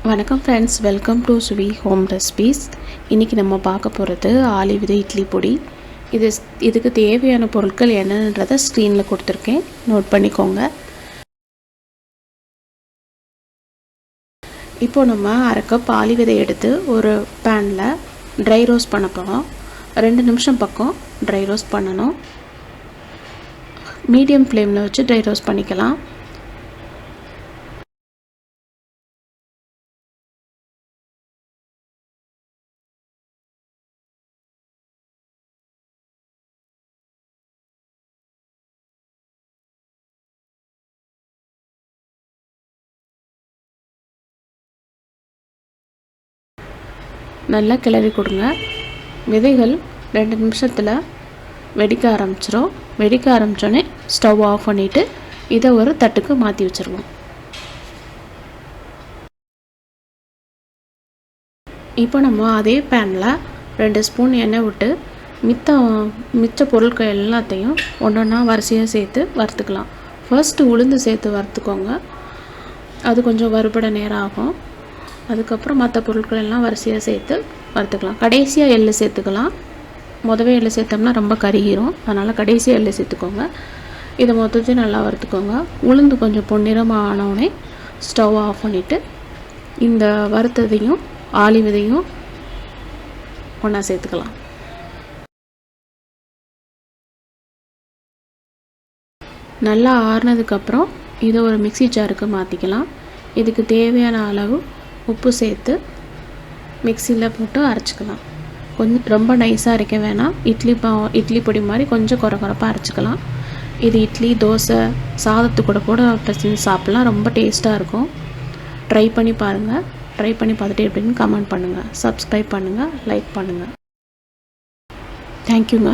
வணக்கம் friends, welcome to Suvi home recipes. இன்றைக்கி நம்ம பார்க்க போகிறது ஆளி விதை இட்லி பொடி. இதுக்கு தேவையான பொருட்கள் என்னன்றதை ஸ்க்ரீனில் கொடுத்துருக்கேன், நோட் பண்ணிக்கோங்க. இப்போது நம்ம அரை கப் ஆளி விதை எடுத்து ஒரு பேனில் ட்ரை ரோஸ்ட் பண்ண போகிறோம். 2 நிமிஷம் பக்கம் ட்ரை ரோஸ்ட் பண்ணணும். மீடியம் ஃப்ளேமில் வச்சு ட்ரை ரோஸ்ட் பண்ணிக்கலாம். நல்லா கிளறி கொடுங்க. விதைகள் 2 நிமிஷத்தில் வெடிக்க ஆரம்பிச்சிடும். வெடிக்க ஆரம்பித்தோடனே ஸ்டவ் ஆஃப் பண்ணிவிட்டு இதை ஒரு தட்டுக்கு மாற்றி வச்சுருவோம். இப்போ நம்ம அதே பேனில் 2 ஸ்பூன் எண்ணெய் விட்டு மிச்ச பொருட்கள் எல்லாத்தையும் ஒன்றொன்னா வரிசையாக சேர்த்து வறுத்துக்கலாம். ஃபர்ஸ்ட்டு உளுந்து சேர்த்து வறுத்துக்கோங்க. அது கொஞ்சம் வறுபட நேரம் ஆகும். அதுக்கப்புறம் மற்ற பொருட்கள் எல்லாம் வரிசையாக சேர்த்து வறுத்துக்கலாம். கடைசியாக எள்ளு சேர்த்துக்கலாம். முதவே எள்ளு சேர்த்தோம்னா ரொம்ப கருகிரும், அதனால் கடைசியாக எள்ளு சேர்த்துக்கோங்க. இதை மொத்தத்தையும் நல்லா வறுத்துக்கோங்க. உளுந்து கொஞ்சம் பொன்னிறமாக ஆனவுடனே ஸ்டவ் ஆஃப் பண்ணிவிட்டு இந்த வறுத்ததையும் ஆளி விதையும் ஒன்றா சேர்த்துக்கலாம். நல்லா ஆறுனதுக்கப்புறம் இதை ஒரு மிக்ஸி ஜாருக்கு மாற்றிக்கலாம். இதுக்கு தேவையான அளவு உப்பு சேர்த்து மிக்சியில் போட்டு அரைச்சிக்கலாம். கொஞ்சம் ரொம்ப நைஸாக அரைக்க வேணாம். இட்லி பொடி மாதிரி கொஞ்சம் குறப்பாக அரைச்சிக்கலாம். இது இட்லி, தோசை, சாதத்து கூட பிரச்சனை சாப்பிட்லாம். ரொம்ப டேஸ்ட்டாக இருக்கும். ட்ரை பண்ணி பாருங்கள். ட்ரை பண்ணி பார்த்துட்டு எப்படின்னு கமெண்ட் பண்ணுங்கள். சப்ஸ்கிரைப் பண்ணுங்கள், லைக் பண்ணுங்கள். தேங்க்யூங்க.